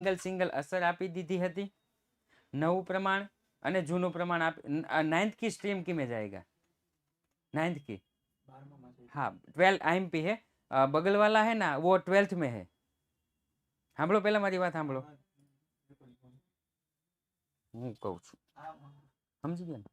Single અસર આપી દીધી હતી, નવું प्रमाण અને જૂનું प्रमाण आप 9th की स्ट्रीम की में जाएगा 9th की हाँ 12 IMP है बगल वाला है ना वो 12th में है સાંભળો પહેલા મારી વાત સાંભળો હું કહું છું સમજી ગયા ને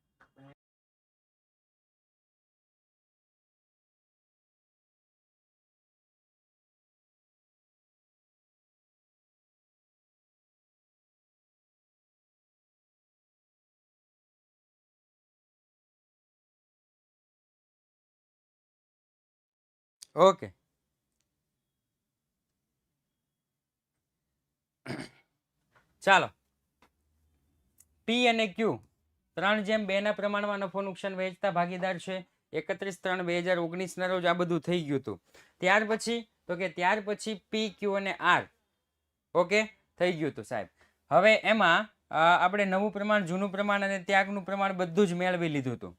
ઓકે ચાલો પી અને ક્યુ 3:2 ના પ્રમાણમાં નફો નુકસાન વહેંચતા ભાગીદાર છે 31/3/2019 ના રોજ આ બધું થઈ ગયું હતું ત્યાર પછી તો કે ત્યાર પછી પી ક્યુ અને આર ઓકે થઈ ગયું હતું સાહેબ હવે એમાં આપણે નવું પ્રમાણ જૂનું પ્રમાણ અને ત્યાગનું પ્રમાણ બધું જ મેળવી લીધું હતું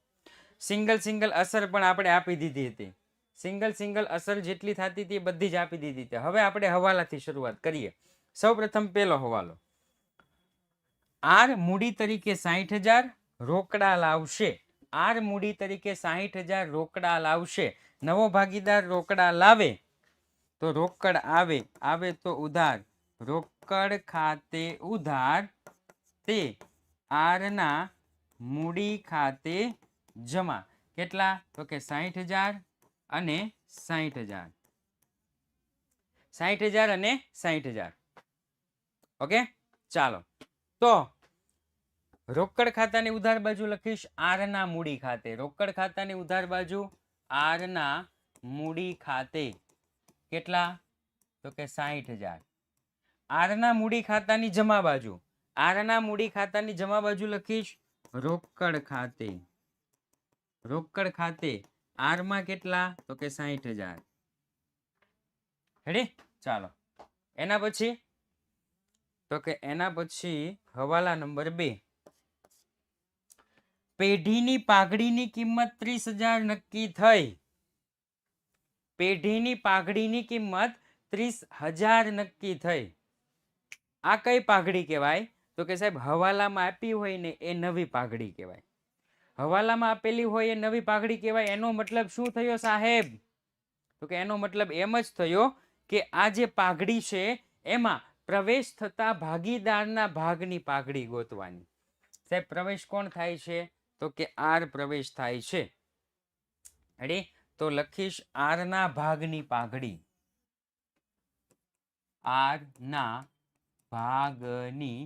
સિંગલ અસર પણ આપણે આપી દીધી હતી સિંગલ અસર જેટલી થતી હતી બધી જ આપી દીધી હતી હવે આપણે હવાલાથી શરૂઆત કરીએ સૌપ્રથમ પહેલો હવાલો આર મૂડી તરીકે 60,000 રોકડા લાવશે આર મૂડી તરીકે 60,000 રોકડા લાવશે નવો ભાગીદાર રોકડા લાવે તો રોકડ આવે તો ઉધાર રોકડ ખાતે ઉધાર તે આર ના મૂડી ખાતે જમા કેટલા તો કે 60,000 અને 60,000 60,000 અને 60,000 ઓકે ચાલો તો રોકડ ખાતાની ઉધાર બાજુ લખીશ આર ના મૂડી ખાતે રોકડ ખાતાની ઉધાર બાજુ આર ના મૂડી ખાતે કેટલા તો કે 60,000 આર ના મૂડી ખાતાની જમા બાજુ આર ના મૂડી ખાતાની જમા બાજુ લખીશ રોકડ ખાતે આર માં કેટલા તો કે 60,000 રેડી ચાલો એના પછી તો કે એના પછી હવાલા નંબર 2 પેઢીની પાઘડીની કિંમત 30,000 નક્કી થઈ પેઢીની પાઘડીની કિંમત 30,000 નક્કી થઈ આ કઈ પાઘડી કહેવાય તો કે સાહેબ હવાલામાં આપી હોય ને એ નવી પાઘડી કહેવાય હવાલામાં આપેલી હોય એ નવી પાઘડી કહેવાય એનો મતલબ શું થયો સાહેબ તો કે એનો મતલબ એમ જ થયો કે આ જે પાઘડી છે એમાં પ્રવેશ થતા ભાગીદારના ભાગની પાઘડી ગોતવાની સાહેબ પ્રવેશ કોણ થાય છે તો કે આર પ્રવેશ થાય છે રેડી તો લખીશ આર ના ભાગની પાઘડી આર ના ભાગની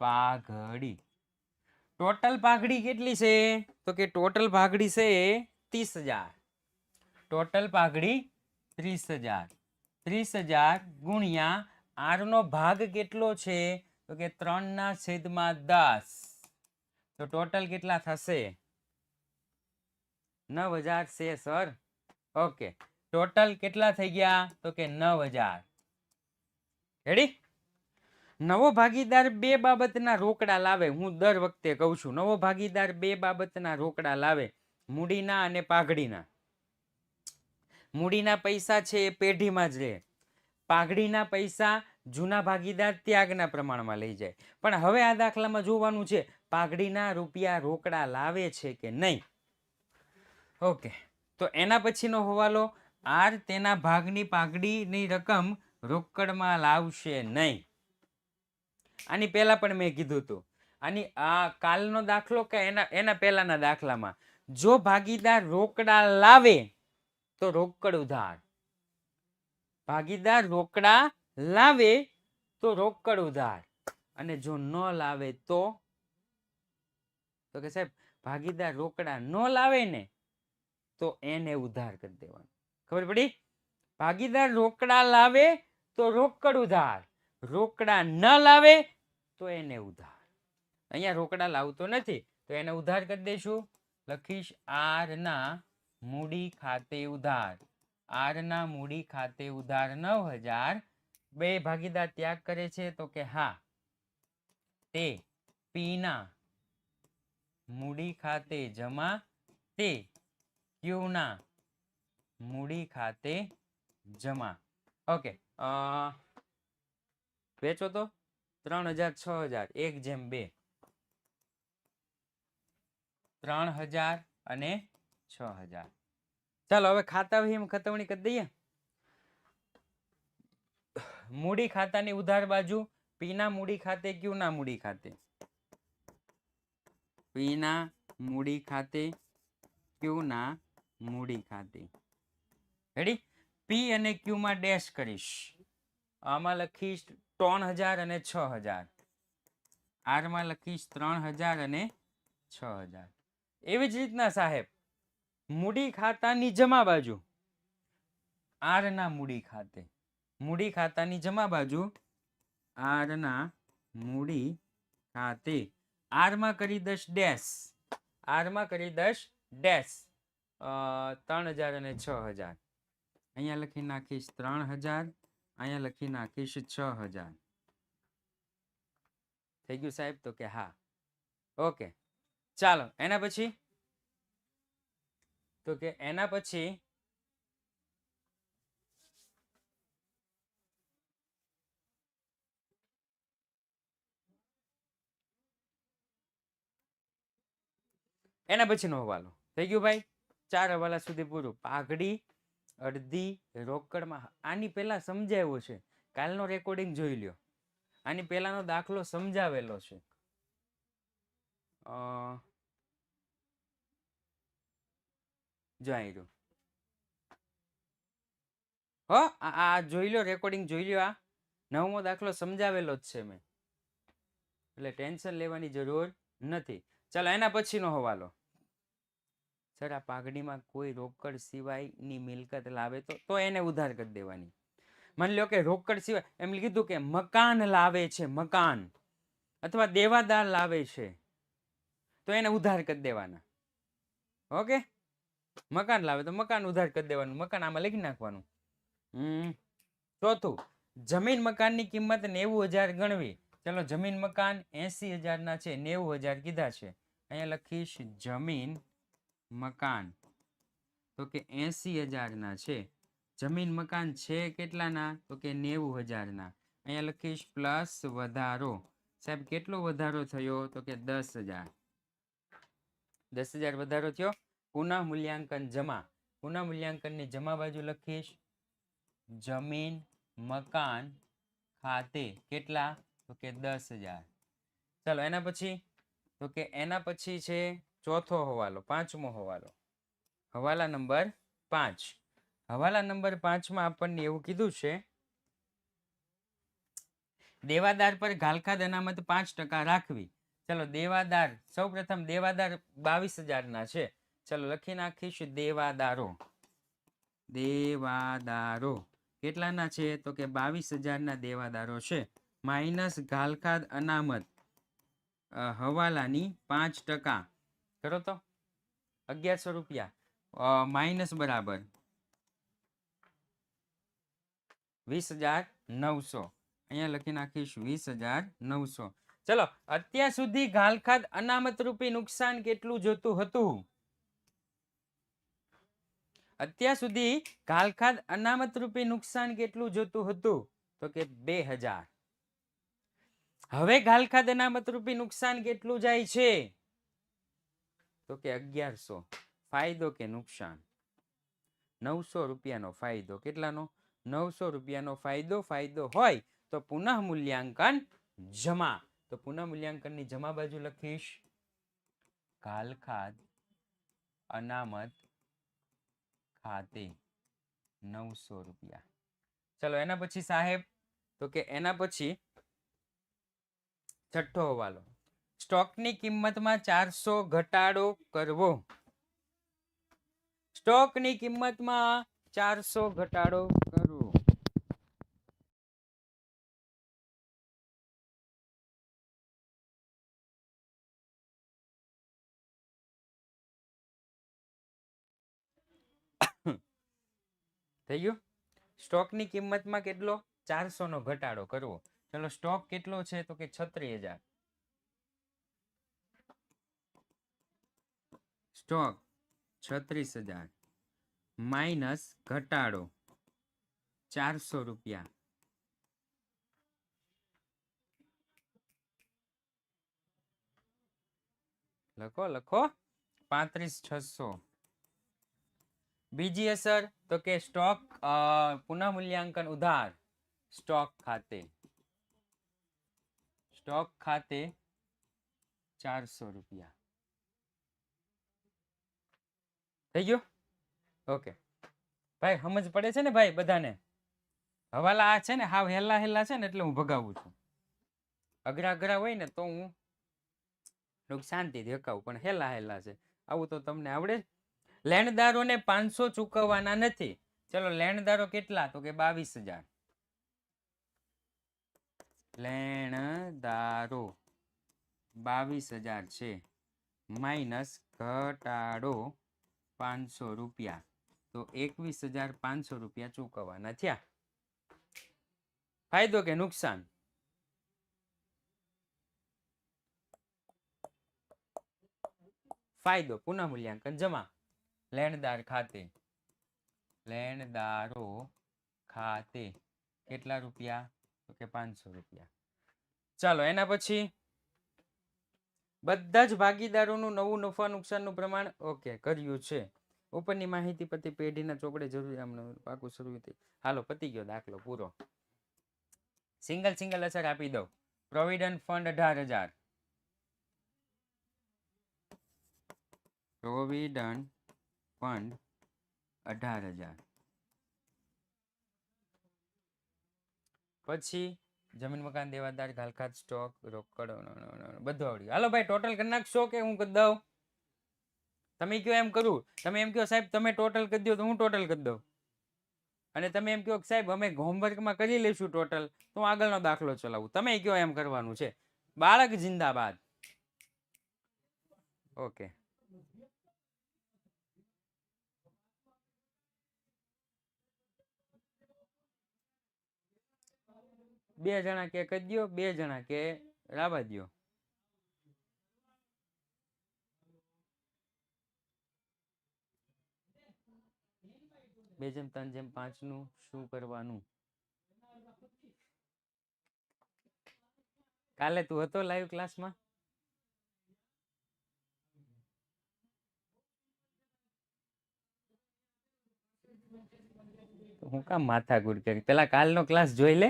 પાઘડી ટોટલ પાઘડી કેટલી છે તો કે ટોટલ પાઘડી છે 30,000 ટોટલ પાઘડી 30,000 ગુણ્યા આર નો ભાગ કેટલો છે તો કે 3/10 તો ટોટલ કેટલા થશે 9,000 છે સર ઓકે ટોટલ કેટલા થઈ ગયા તો કે 9,000 રેડી નવો ભાગીદાર બે બાબતના રોકડા લાવે હું દર વખતે કહું છું નવો ભાગીદાર બે બાબતના રોકડા લાવે મૂડીના અને પાઘડીના મૂડીના પૈસા છે એ પેઢીમાં જ રહે પાઘડીના પૈસા જૂના ભાગીદાર ત્યાગના પ્રમાણમાં લઈ જાય પણ હવે આ દાખલામાં જોવાનું છે પાઘડીના રૂપિયા રોકડા લાવે છે કે નહીં ઓકે તો એના પછીનો હવાલો આર તેના ભાગની પાઘડીની રકમ રોકડમાં લાવશે નહીં આની પહેલા પણ મેં કીધું હતું આની આ કાલનો દાખલો કે એના પહેલાના દાખલામાં જો ભાગીદાર રોકડા લાવે તો રોકડ ઉધાર ભાગીદાર રોકડા લાવે તો રોકડ ઉધાર અને જો ન લાવે તો કે સાહેબ ભાગીદાર રોકડા ન લાવે ને તો એને ઉધાર કરી દેવાનું ખબર પડી ભાગીદાર રોકડા લાવે તો રોકડ ઉધાર રોકડા ન લાવે તો એને ઉધાર અહીંયા રોકડા લાવતો નથી તો એને ઉધાર કરી દઈશું લખીશ આર ના મૂડી ખાતે ઉધાર આર ના મૂડી ખાતે ઉધાર 9,000 બે ભાગીદાર ત્યાગ કરે છે તો કે હા તે પી ના મૂડી ખાતે જમા તે ક્યુ ના મૂડી ખાતે જમા ઓકે વેચો તો 3000 6000 1:2 3000 અને 6000 ચાલો હવે ખાતા વહીમ ખતવણી કરી દઈએ મૂડી ખાતાની ઉધાર બાજુ પી ના મૂડી ખાતે ક્યુ ના મૂડી ખાતે પી ના મૂડી ખાતે ક્યુ ના મૂડી ખાતે રેડી પી અને ક્યુ માં ડેશ કરીશ આમાં લખીશ 3000 અને 6000 આર માં લખીશ 3000 અને 6000 એવી જ રીતના સાહેબ મૂડી ખાતાની જમા બાજુ આર ના મૂડી ખાતે મૂડી ખાતાની જમા બાજુ આર ના મૂડી ખાતે આર માં કરી દઈશ ડેશ આર માં કરી દઈશ ડેશ 3000 અને 6000 અહીંયા લખી નાખીશ 3000 અહીંયા લખી નાખીશ 6000 થઈ ગયું સાહેબ તો કે હા ઓકે ચાલો એના પછી તો કે એના પછી એના પછીનો હવાલો થઈ ગયું ભાઈ 4 હવાલા સુધી પૂરું પાઘડી અડધી રોકડમાં આની પહેલા સમજાવ્યો છે કાલનો રેકોર્ડિંગ જોઈ લ્યો આની પહેલાનો દાખલો સમજાવેલો છે જો હો આ જોઈ લો રેકોર્ડિંગ જોઈ લ્યો આ નવમો દાખલો સમજાવેલો જ છે મેં એટલે ટેન્શન લેવાની જરૂર નથી ચાલો એના પછીનો હવાલો સર આ પાઘડીમાં કોઈ રોકડ સિવાયની મિલકત લાવે તો એને ઉધાર કરી દેવાની માની લો કે રોકડ સિવાય એમ કીધું કે મકાન લાવે છે મકાન અથવા દેવાદાર લાવે છે તો એને ઉધાર કરી દેવાના ઓકે મકાન લાવે તો મકાન ઉધાર કરી દેવાનું મકાન આમાં લખી નાખવાનું ચોથું જમીન મકાનની કિંમત 90000 ગણવી ચલો જમીન મકાન 80000 ના છે 90000 કીધા છે અહીંયા લખીશ જમીન મકાન તો કે 80000 ના છે જમીન મકાન છે કેટલાના તો કે 90000 ના અહીંયા લખીશ પ્લસ વધારો સાહેબ કેટલો વધારો થયો તો કે 10000 વધારો થયો પુનઃ મૂલ્યાંકન જમા પુનઃ મૂલ્યાંકનની જમા બાજુ લખીશ જમીન મકાન ખાતે કેટલા તો કે 10000 ચાલો એના પછી તો કે એના પછી છે ચોથો હવાલો પાંચમો હવાલો હવાલા નંબર 5 હવાલા નંબર 5 માં આપણને એવું કીધું છે દેવાદાર પર ઘાલખાદ અનામત 5% રાખવી ચલો દેવાદાર સૌપ્રથમ દેવાદાર 22000 ના છે ચલો લખી નાખીશ દેવાદારો કેટલાના છે તો કે 22000 ના દેવાદારો છે માઇનસ ઘાલખાદ અનામત હવાલાની 5% કરો તો 1100 રૂપિયા માઇનસ બરાબર 20900 અહીંયા લખી નાખીશ 20900 ચલો અત્યાર સુધી ઘાલખાદ અનામત રૂપી નુકસાન કેટલું જોતું હતું અત્યાર સુધી ઘાલખાદ અનામત રૂપી નુકસાન કેટલું જોતું હતું તો કે 2000 હવે ઘાલખાદ અનામત રૂપી નુકસાન કેટલું જાય છે તો કે 1100 ફાયદો કે નુકસાન 900 રૂપિયાનો ફાયદો કેટલાનો 900 રૂપિયાનો ફાયદો હોય તો પુનઃ મૂલ્યાંકન જમા તો પુનઃ મૂલ્યાંકનની જમા બાજુ લખીશ ઘાલખાદ અનામત ખાતે 900 રૂપિયા ચલો એના પછી સાહેબ તો કે એના પછી છઠ્ઠો હવાલો સ્ટોકની કિંમતમાં 400 ઘટાડો કરવો સ્ટોકની કિંમતમાં 400 ઘટાડો કરવો થઈ ગયું સ્ટોકની કિંમતમાં કેટલો 400 નો ઘટાડો કરવો ચલો સ્ટોક કેટલો છે તો કે 36000 સ્ટોક 36000 માઇનસ ઘટાડો 400 રૂપિયા લખો લખો 35,600. બીજી અસર તો કે સ્ટોક પુનઃ મૂલ્યાંકન ઉધાર સ્ટોક ખાતે 400 રૂપિયા થઈ ગયો. ઓકે ભાઈ સમજ પડે છે ને ભાઈ બધાને? હવાલા આ છે ને હાવ હેલા હેલા છે ને એટલે હું ભગાવું છું. અઘરા અઘરા હોય ને તો હું શાંતિથી હકાવું, પણ હેલા હેલા છે આવું તો તમને આવડે. લેણદારોને 500 ચૂકવવાના નથી. ચલો લેણદારો કેટલા? તો કે 22,000. લેણદારો 22,000 છે માઇનસ ઘટાડો 500 રૂપિયા તો 21,500 રૂપિયા ચૂકવવાના થયા. ફાયદો કે નુકસાન? ફાયદો. પુનઃ મૂલ્યાંકન જમા લેણદાર ખાતે, લેણદારો ખાતે કેટલા રૂપિયા? તો કે 500 રૂપિયા. ચાલો એના પછી બધા જ ભાગીદારોનું નવું નફા નુકસાનનું પ્રમાણ ઓકે કર્યું છે. ઉપરની માહિતી પતિ પેઢીના ચોપડે જરૂરી આમ પાકું શરૂ થઈ. હાલો પતી ગયો દાખલો પૂરો. સિંગલ અસર આપી દઉં. Provident fund 18,000. Provident fund 18,000. પછી જમીન મકાન દેવાદાર ઘાલખાત સ્ટોક રોકડ બધું આવડ્યું. હાલો ભાઈ ટોટલ કરી નાખશો કે હું કરી દઉં? તમે કયો એમ કરું. તમે એમ કહો સાહેબ તમે ટોટલ કરી દો તો હું ટોટલ કરી દઉં, અને તમે એમ કહો સાહેબ અમે હોમવર્કમાં કરી લઈશું ટોટલ તો હું આગળનો દાખલો ચલાવું. તમે કયો એમ કરવાનું છે. બાળક જિંદાબાદ. ઓકે બે જણા કે કરી દો, બે જણા કે રાવા દો. બે જેમ 3 જેમ 5 નું શું કરવાનું? કાલે તું હતો લાઈવ ક્લાસમાં? હું કામ માથાકૂટ કરી? પેલા કાલનો ક્લાસ જોઈ લે.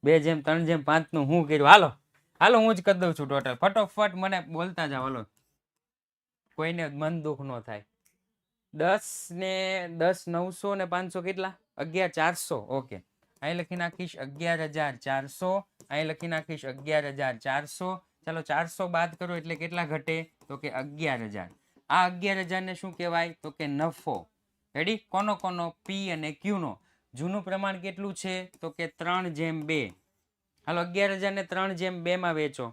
2 જેમ 3 જેમ 5 નું હું કર્યું? હાલો હાલો હું જ કરી દઉં છું ટોટલ. ફટોફટ મને બોલતા જાવ. હાલો કોઈને મન દુઃખ ન થાય. 10 ને 10 900 ને 500 કેટલા? 11,400. ઓકે અહીં લખી નાખીશ 11,400. અહીં લખી નાખીશ 11,400. ચાલો 400 બાદ કરો એટલે કેટલા ઘટે? તો કે 11,000. આ 11,000 ને શું કહેવાય? તો કે નફો. રેડી? કોનો કોનો? પી અને ક્યુ નો. જૂનું પ્રમાણ કેટલું છે? તો કે 3:2. હાલો 11,000 ને 3:2 માં વેચો.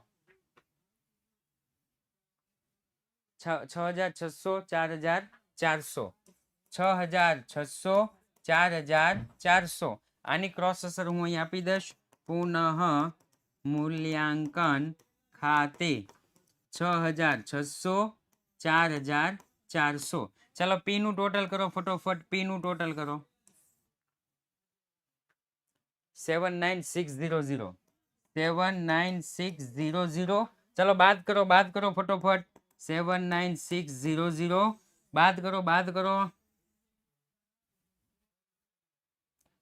6,600 4,400. 6,600 4,400. આની ક્રોસ અસર હું અહીં આપી દઈશ. પુનઃ મૂલ્યાંકન ખાતે 6,600 4,400. ચાલો પી નું ટોટલ કરો ફટોફટ. પી નું ટોટલ કરો 79600. 79600. ચલો બાદ કરો ફટોફટ. 79600 બાદ કરો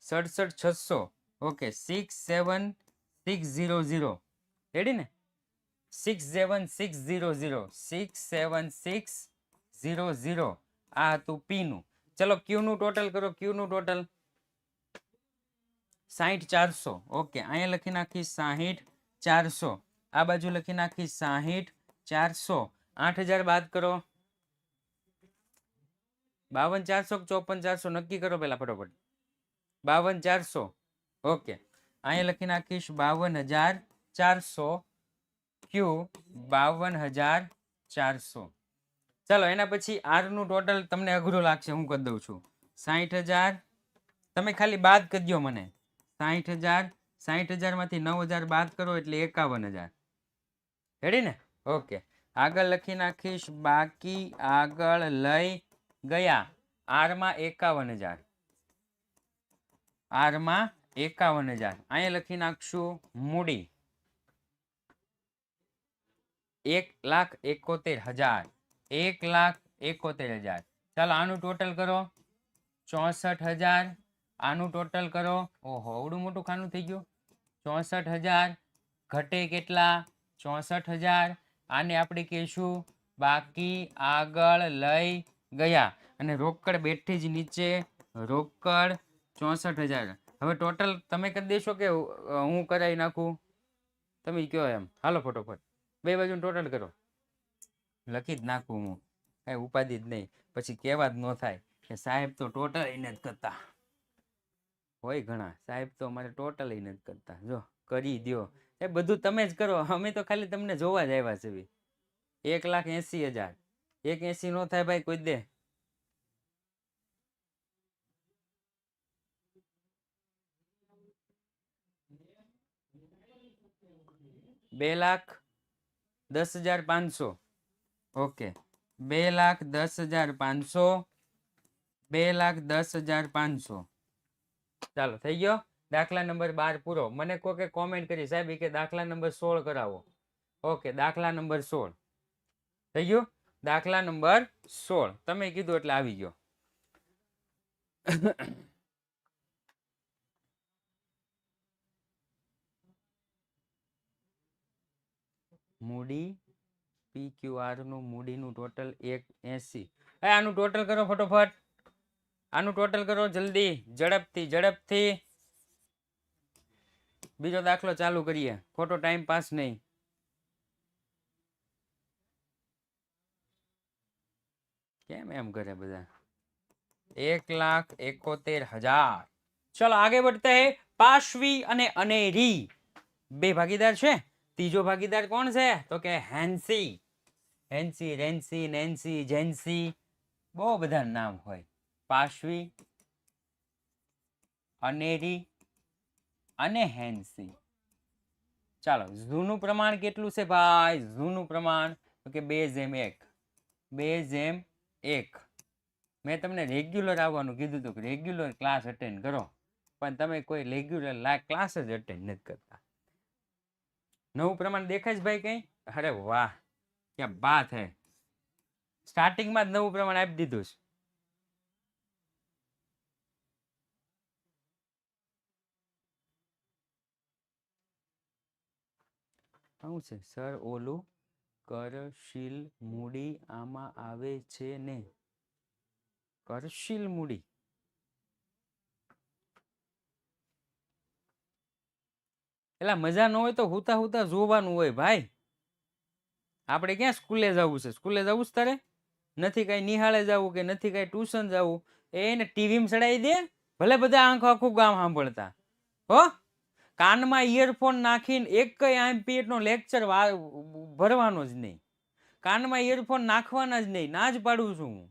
67,600. ઓકે 67600. રેડી ને? 67600. 67600 આ હતું પી નું. ચલો ક્યુ નું ટોટલ કરો. ક્યુ નું ટોટલ 60,400. ઓકે અહીંયા લખી નાખી 60,400. આ બાજુ લખી નાખી 60,400. 8,000 બાદ કરો. 52,400 54,400 નક્કી કરો પેલા ફટોફટ. 52,400. ઓકે અહીંયા લખી નાખીશ 52,400. ક્યુ 52,400. ચાલો એના પછી આર નું ટોટલ તમને અઘરું લાગશે, હું કરી દઉં છું. 60,000 તમે ખાલી બાદ કરી દો મને. 60,000. 60,000 માંથી 9,000 બાદ કરો એટલે 51,000. રેડી ને? ઓકે આગળ લખી નાખીશ બાકી આગળ લઈ ગયા. આર માં 51,000. આર માં 51,000. અહીંયા લખી નાખશું મૂડી 1,71,000 1,71,000 ચાલો આનું ટોટલ કરો 64,000 આનું ટોટલ કરો ઓહો આવડું મોટું ખાનું થઈ ગયું 64,000 ઘટે કેટલા 64,000 આને આપણે કહીશું બાકી આગળ લઈ ગયા અને રોકડ બેઠી જ નીચે રોકડ 64,000 હવે ટોટલ તમે કરી દેશો કે હું કરાવી નાખું તમે કયો એમ હાલો ફટોફટ બે બાજુ ટોટલ કરો લખી જ નાખું હું કઈ ઉપાધિ જ નહીં પછી કહેવા જ ન થાય કે સાહેબ તો ટોટલ એને જ કરતા હોય ઘણા સાહેબ તો અમારે ટોટલ એને જ કરતા જો કરી દો એ બધું તમે જ કરો અમે તો ખાલી તમને જોવા જ આવ્યા છે 1,80,000 1,80 નો થાય ભાઈ કોઈ દે 2,10,500 ઓકે 2,10,500 2,10,500 ચાલો થઈ ગયો દાખલા નંબર 12 પૂરો મને કહો કે કોમેન્ટ કરી સાહેબ કે દાખલા નંબર 16 કરાવો ઓકે દાખલા નંબર 16 થઈ ગયો દાખલા નંબર 16 તમે કીધું એટલે આવી ગયો મૂડી PQR નું મૂડીનું ટોટલ 180 આનું ટોટલ કરો ફટોફટ આનું ટોટલ કરો જલ્દી ઝડપથી બીજો દાખલો ચાલુ કરીએ ખોટો ટાઈમ પાસ નહીં કેમ એમ કરે બધા 1,71,000 चलो आगे बढ़ते हैं पाशवी અને અનેરી બે ભાગીદાર છે ત્રીજો ભાગીદાર કોણ છે તો કે હેન્સી રેન્સી નેન્સી જેન્સી બહુ બધા નામ હોય પાશવી અનેરી અને હેન્સી ચાલો ઝૂનું પ્રમાણ કેટલું છે ભાઈ ઝૂનું પ્રમાણ તો કે 2:1 મેં તમને રેગ્યુલર આવવાનું કીધું હતું કે રેગ્યુલર ક્લાસ અટેન્ડ કરો પણ તમે કોઈ રેગ્યુલર ક્લાસ જ અટેન્ડ નથી કરતા નવું પ્રમાણ દેખાય છે ભાઈ કઈ અરે વાહ ક્યાં બાત હે સ્ટાર્ટિંગમાં જ નવું પ્રમાણ આપી દીધું છે શું છે સર ઓલું કરશીલ મૂડી આમાં આવે છે ને કરશીલ મૂડી એટલે મજા ન હોય તો હુતા જોવાનું હોય ભાઈ આપણે ક્યાં સ્કૂલે જવું છે સ્કૂલે જવું છે તારે નથી કઈ નિહાળે જવું કે નથી કઈ ટ્યુશન જવું એને ટીવીમાં ચડાવી દે ભલે બધા આખું ગામ સાંભળતા હો કાનમાં ઇયરફોન નાખીને એક કઈ આઈએમપીએટ નો લેક્ચર ભરવાનો જ નહીં કાનમાં ઇયરફોન નાખવાના જ નહીં ના જ પાડું છું હું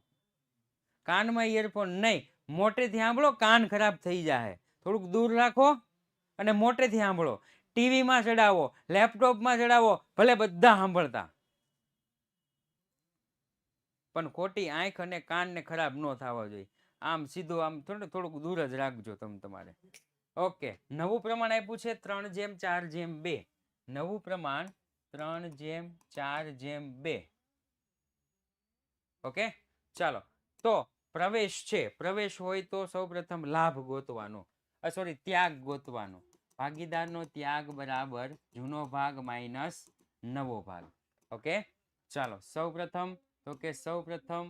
કાનમાં ઇયરફોન નહીં મોટેથી સાંભળો કાન ખરાબ થઈ જાય થોડુંક દૂર રાખો અને મોટેથી સાંભળો ટીવીમાં ચડાવો લેપટોપમાં ચડાવો ભલે બધા સાંભળતા પણ ખોટી આંખ અને કાન ને ખરાબ ન થવા જોઈએ આમ સીધું આમ થોડુંક દૂર જ રાખજો તમે તમારે ઓકે નવું પ્રમાણ આપ્યું છે 3:4:2 નવું પ્રમાણ 3:4:2 ઓકે ચાલો તો પ્રવેશ છે પ્રવેશ હોય તો સૌપ્રથમ લાભ ગોતવાનો સોરી ત્યાગ ગોતવાનો ભાગીદારનો ત્યાગ બરાબર જૂનો ભાગ માઇનસ નવો ભાગ ઓકે ચાલો સૌપ્રથમ તો કે સૌપ્રથમ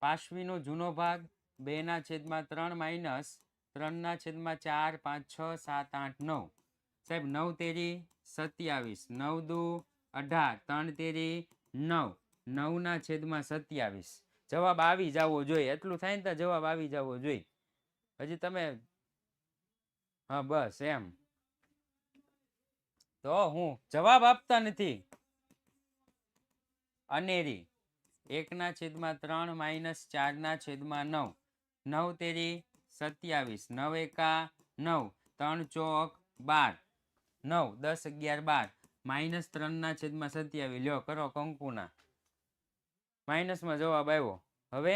પાશવીનો જૂનો ભાગ 2/3 માઇનસ 3/4 5 6 7 8 9 સાહેબ 9 તેરી 27 9 દુ 18 3 તેરી 9 9/27 જવાબ આવી જવો જોઈએ એટલું થાય ને તો જવાબ આવી જવો જોઈએ હજી તમે હા બસ એમ તો હું જવાબ આપતા નથી અનેરી 1/3 માઇનસ 4/9 9 તેરી 27 9 એકા 9 3 ચોક 12 9 10 11 12 માઇનસ 3/27 લ્યો કરો કંકુના માઇનસમાં જવાબ આવ્યો હવે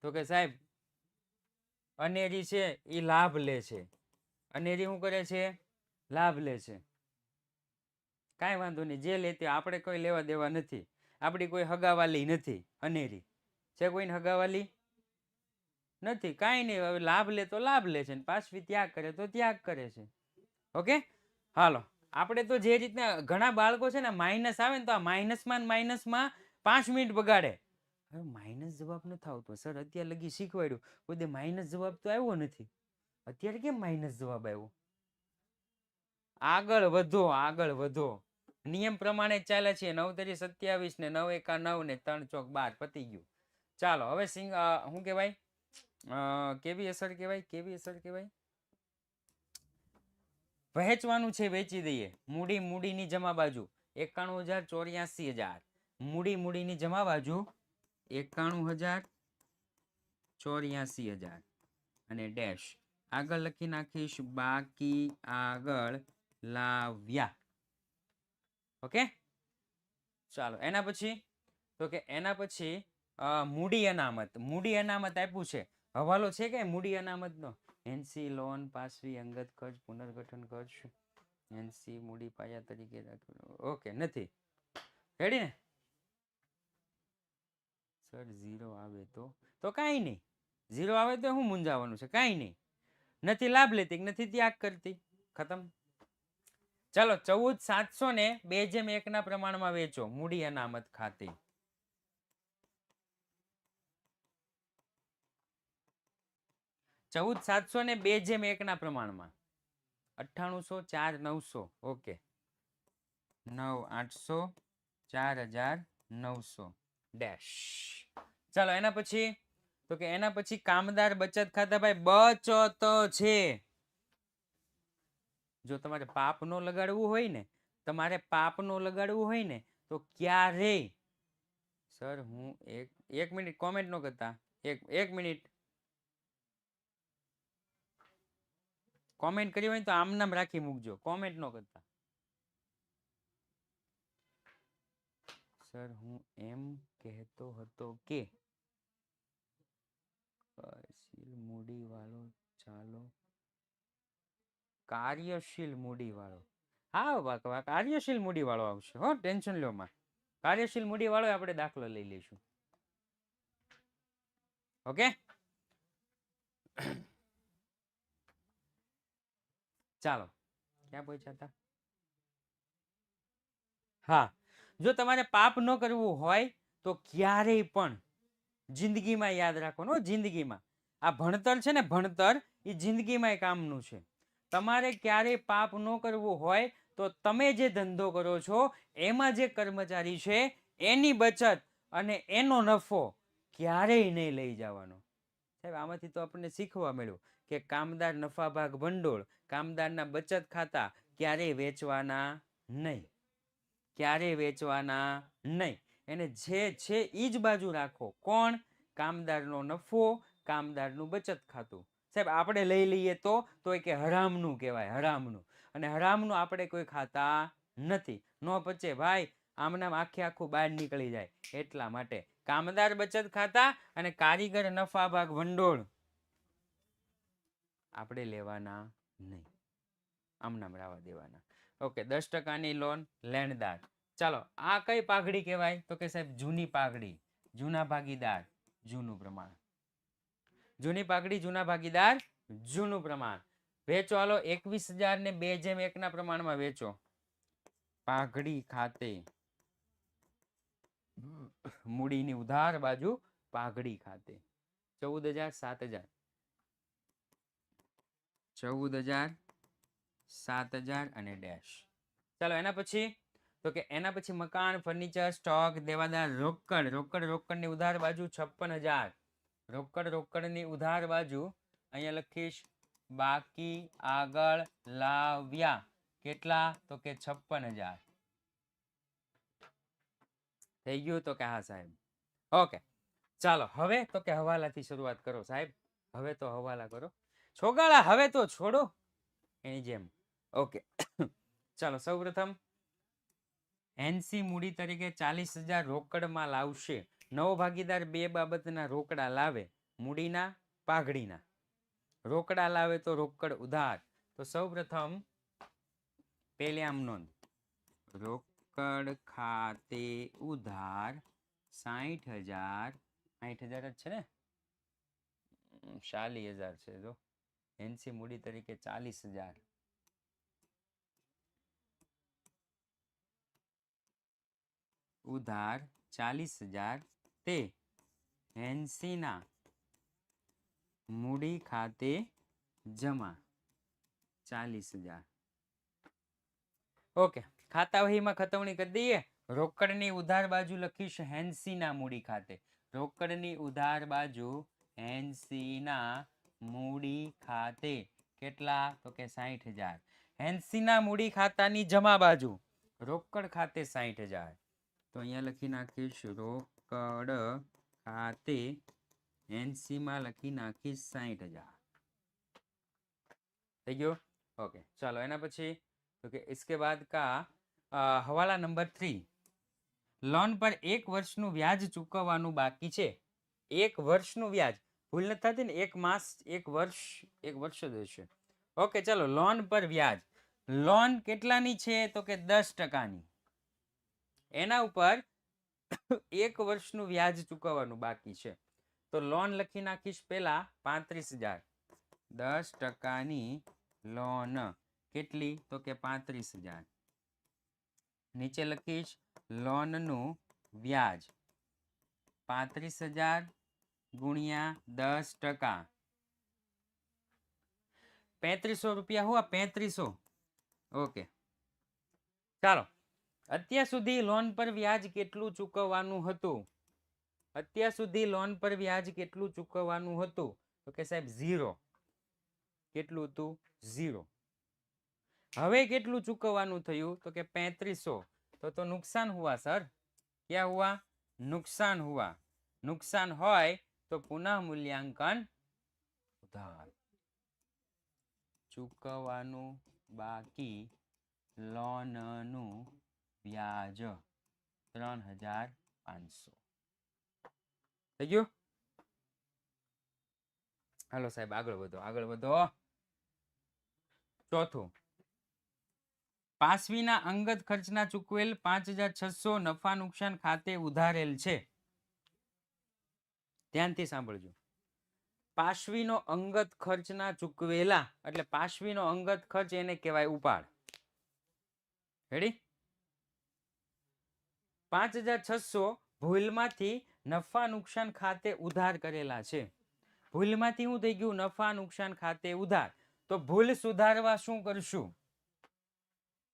તો કે સાહેબ અનેરી છે એ લાભ લે છે અનેરી શું કરે છે લાભ લે છે. કાંઈ વાંધો નહીં, જે લેતી આપણે કોઈ લેવા દેવા નથી. આપણી કોઈ હગાવાલી નથી અનેરી છે, કોઈને હગાવાલી નથી, કાંઈ નહીં. હવે લાભ લે તો લાભ લે છે, પાછવી ત્યાગ કરે તો ત્યાગ કરે છે. ઓકે, હાલો. આપણે તો જે રીતના ઘણા બાળકો છે ને માઇનસ આવે ને તો આ માઇનસમાં 5 મિનિટ બગાડે. હવે માઇનસ જવાબ નથી આવતો સર, અત્યારે લગી શીખવાડ્યું, કોઈ માઇનસ જવાબ તો આવ્યો નથી. અત્યારે કેમ માઇનસ જવાબ આવ્યો? આગળ વધો, આગળ વધો. નિયમ પ્રમાણે ચાલે છે. 9 તરી 27 ને 9 એકા 9 ને 3 ચોક 12 પતી ગયું. ચાલો હવે શું કહેવાય, કેવી અસર કહેવાય, કેવી અસર કહેવાય, વહેંચવાનું છે, વેચી દઈએ. મૂડી મૂડીની જમા બાજુ 91,000 84,000. મૂડી મૂડીની જમા બાજુ 91,000 84,000 અને ડેશ. આગળ લખી નાખીશ બાકી આગળ લાવ્યા. ઓકે, ચાલો એના પછી તો કે એના પછી મૂડી અનામત. મૂડી અનામત આપ્યું છે, હવાલો છે કે મૂડી અનામતનો? એનસી લોન પાસવી અંગત ખર્ચ પુનર્ગઠન ખર્ચ એનસી મૂડી પાયા તરીકે રાખ્યું. ઓકે, નથી રેડી ને સર? 0 આવે તો કાંઈ નહીં, 0 આવે તો શું મૂંઝાવાનું છે? કાંઈ નહીં. નથી લાભ લેતી, નથી ત્યાગ કરતી, ખતમ. ચાલો 14,700 ને 2:1 ના પ્રમાણમાં વેચો મૂડી અનામત ખાતે. 14,700 ને 2:1 ના પ્રમાણમાં 9800 4,900. Okay, 9,800 4,900 dash. ચાલો એના પછી તો કે એના પછી કામદાર બચત ખાતા. ભાઈ બચત છે. જો તમારે પાપ નો લગાડવું હોય ને, તમારે પાપ નો લગાડવું હોય ને તો ક્યારેય સર હું એક મિનિટ કોમેન્ટ નો કરતા, એક મિનિટ કોમેન્ટ કરી હોય તો આમ નામ રાખી મૂકજો, કોમેન્ટ નો કરતા. સર હું એમ કહેતો હતો કે મૂડી વાળો, ચાલો કાર્યશીલ મૂડી વાળો. હા, કાર્યશીલ મૂડી વાળો આવશે હો, ટેન્શન લો માં. કાર્યશીલ મૂડી વાળો આપણે દાખલો લઈ લઈશું. ઓકે, ચાલો ક્યાં પહોંચ્યા હતા? હા, જો તમારે પાપ ન કરવું હોય તો ક્યારેય પણ જિંદગીમાં યાદ રાખવાનું, જિંદગીમાં આ ભણતર છે ને, ભણતર એ જિંદગીમાં કામનું છે. તમારે ક્યારેય પાપ ન કરવું હોય તો તમે જે ધંધો કરો છો એમાં જે કર્મચારી છે એની બચત અને એનો નફો ક્યારેય નહીં લઈ જવાનો. સાહેબ આમાંથી તો આપણને શીખવા મળ્યું કે કામદાર નફા ભાગ ભંડોળ, કામદારના બચત ખાતા ક્યારેય વેચવાના નહીં, ક્યારેય વેચવાના નહીં. એને જે છે એ જ બાજુ રાખો. કોણ? કામદારનો નફો, કામદારનું બચત ખાતું. સાહેબ આપણે લઈ લઈએ તો કે હરામનું કહેવાય, હરામનું. અને હરામનું આપણે કોઈ ખાતા નથી, ન પચે ભાઈ. આમનામ આખું બહાર નીકળી જાય. એટલા માટે કામદાર બચત ખાતા અને કારીગર નફા ભાગ ભંડોળ આપણે લેવાના નહીં, આમનામ રાવા દેવાના. ઓકે, 10% લોન લેણદાર. ચાલો આ કઈ પાઘડી કહેવાય તો કે સાહેબ જૂની પાઘડી, જૂના ભાગીદાર, જૂનું પ્રમાણ. જૂની પાઘડી, જૂના ભાગીદાર, જૂનું પ્રમાણ. વેચો હાલો 21,000 ને 2:1 ના પ્રમાણમાં વેચો પાઘડી ખાતે. મૂડીની ઉધાર બાજુ પાઘડી ખાતે 14,000 7,000 14,000 7,000 અને ડેશ. ચાલો એના પછી તો કે એના પછી મકાન, ફર્નિચર, સ્ટોક, દેવાદાર, રોકડ. રોકડની ઉધાર બાજુ 56,000. રોકડની ઉધાર બાજુ અહીંયા લખીશ બાકી આગળ લાવ્યા. કેટલા? તો કે 56,000. થઈ ગયું? તો કે હા સાહેબ. ઓકે, ચાલો હવે તો કે હવાલાથી શરૂઆત કરો સાહેબ. હવે તો હવાલા કરો છોગાળા, હવે તો છોડો એની જેમ. ઓકે, ચાલો સૌપ્રથમ એનસી મૂડી તરીકે 40,000 રોકડમાં લાવશે. નવો ભાગીદાર બે બાબતના રોકડા લાવે, મૂડીના, પાઘડીના. રોકડા લાવે તો રોકડ ઉધાર. તો સૌપ્રથમ પેલે આમ નોંધ, રોકડ ખાતે ઉધાર 60,000, 60,000 જ છે ને, 40,000 છે. જો એનસી મૂડી તરીકે 40,000, ઉધાર 40,000 તે એનસીના મૂડી ખાતે જમા 40,000. ઓકે, ખાતા વહીમાં ખતવણી કરી દઈએ. રોકડની ઉધાર બાજુ લખીશ હેન્સીના મૂડી ખાતે. રોકડની ઉધાર બાજુ હેન્સીના મૂડી ખાતે કેટલા? તો કે 60,000. હેન્સીના મૂડી ખાતાની જમા બાજુ રોકડ ખાતે 60,000. તો અહીંયા લખી નાખીશ રોકડ ખાતે એનસીમાં લખી નાખીશ 60,000. થઈ ગયો? ઓકે, ચાલો એના પછી તો કે इसके बाद का હવાલા નંબર 3, લોન પર 1 વર્ષનું વ્યાજ ચૂકવવાનું બાકી છે. 1 વર્ષનું વ્યાજ, ભૂલ નથી થતી ને, 1 માસ, 1 વર્ષ, 1 વર્ષ જ હશે. ઓકે, ચાલો લોન પર વ્યાજ. લોન કેટલાની છે? તો કે 10%ની. એના ઉપર 1 વર્ષનું વ્યાજ ચૂકવવાનું બાકી છે. તો લોન લખી નાખીશ પેલા 35,000. 10%ની લોન કેટલી? તો કે 35,000. નીચે લખીશ લોનનું વ્યાજ 35,000 ગુણ્યા 10%, 3500 રૂપિયા હુआ 3500. ઓકે, ચાલો અત્યાર સુધી લોન પર વ્યાજ કેટલું ચૂકવવાનું હતું? અત્યાર સુધી લોન પર વ્યાજ કેટલું ચૂકવવાનું હતું? તો કે સાહેબ 0. કેટલું હતું? 0. હવે કેટલું ચૂકવવાનું થયું? તો કે 3500. તો નુકસાન હુआ સર. क्या हुआ? नुकसान हुआ. नुकसान હોય તો પુનઃ મૂલ્યાંકન ઉધાર. ચૂકવવાનું બાકી લોનનું વ્યાજ 3,500. થઈ ગયું? હાલો સાહેબ આગળ વધો, આગળ વધો. ચોથું, પાસવીના અંગત ખર્ચના ચૂકવેલ 5,600 નફા નુકસાન ખાતે ઉધારેલ છે. ધ્યાનથી સાંભળજો. પાસવીનો અંગત ખર્ચના ચૂકવેલા, એટલે પાસવીનો અંગત ખર્ચ એને કહેવાય ઉપાડ. રેડી? 5,600 ભૂલમાંથી નફા નુકસાન ખાતે ઉધાર કરેલા છે. ભૂલમાંથી શું થઈ ગયું? નફા નુકસાન ખાતે ઉધાર. તો ભૂલ સુધારવા શું કરશું?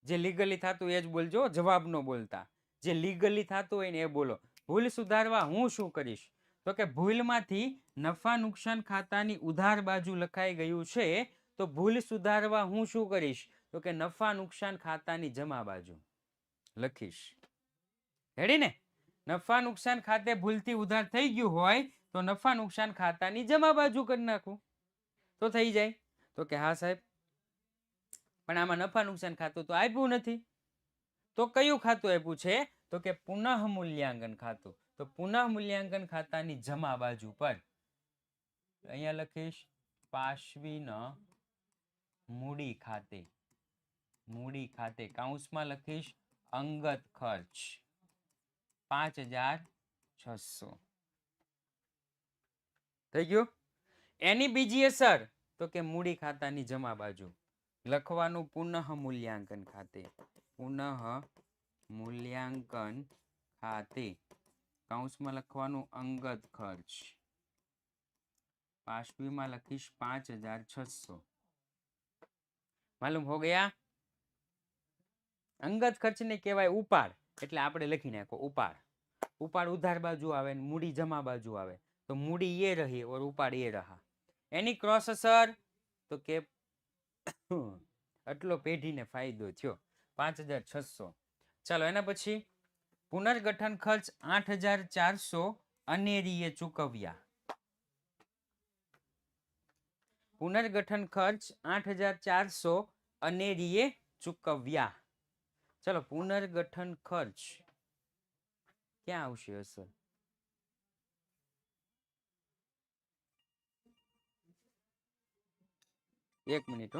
જે લીગલી થતું એ જ બોલજો, જવાબ ન બોલતા. જે લીગલી થતું હોય ને એ બોલો. ભૂલ સુધારવા હું શું કરીશ? તો કે ભૂલમાંથી નફા નુકસાન ખાતાની ઉધાર બાજુ લખાઈ ગયું છે, તો ભૂલ સુધારવા હું શું કરીશ? તો કે નફા નુકસાન ખાતાની જમા બાજુ લખીશ. રેડી ને? નફા નુકસાન ખાતે ભૂલથી ઉધાર થઈ ગયું હોય તો નફા નુકસાન ખાતાની જમા બાજુ કરી નાખું તો થઈ જાય. તો કે હા સાહેબ, પણ આમાં નફા નુકસાન ખાતું તો આપ્યું નથી. તો કયું ખાતું આપ્યું છે? તો કે પુનઃ મૂલ્યાંકન ખાતું. તો પુનઃ મૂલ્યાંકન ખાતાની જમા બાજુ પર અહીંયા લખીશ પાસવીન મૂડી ખાતે. મૂડી ખાતે કૌંસમાં લખીશ અંગત ખર્ચ 5,600. થઈ ગયું? એની બીજી અસર તો કે મૂડી ખાતાની જમા બાજુ લખવાનું પુનઃ મૂલ્યાંકન ખાતે. પુનઃ મૂલ્યાંકન ખાતે કૌંસમાં લખવાનું અંગત ખર્ચ. પાસવીમાં લખીશ 5,600. માલુમ હો ગયા? અંગત ખર્ચને કહેવાય ઉપાડ, એટલે આપણે લખી નાખો ઉપાડ. ઉપાડ ઉધાર બાજુ આવે ને મૂડી જમા બાજુ આવે, તો મૂડી ये रही और उपाड़ ये रहा. એની ક્રોસ અસર તો કે આટલો પેઢીને ફાયદો થયો 5,600. ચાલો એના પછી પુનર્ગઠન ખર્ચ 8,400 અનેરીએ ચૂકવ્યા. પુનર્ગઠન ખર્ચ 8,400 અનેરીએ ચૂકવ્યા. ચલો પુનર્ગઠન ખર્ચ ક્યાં આવશે અસર? એક મિનિટ.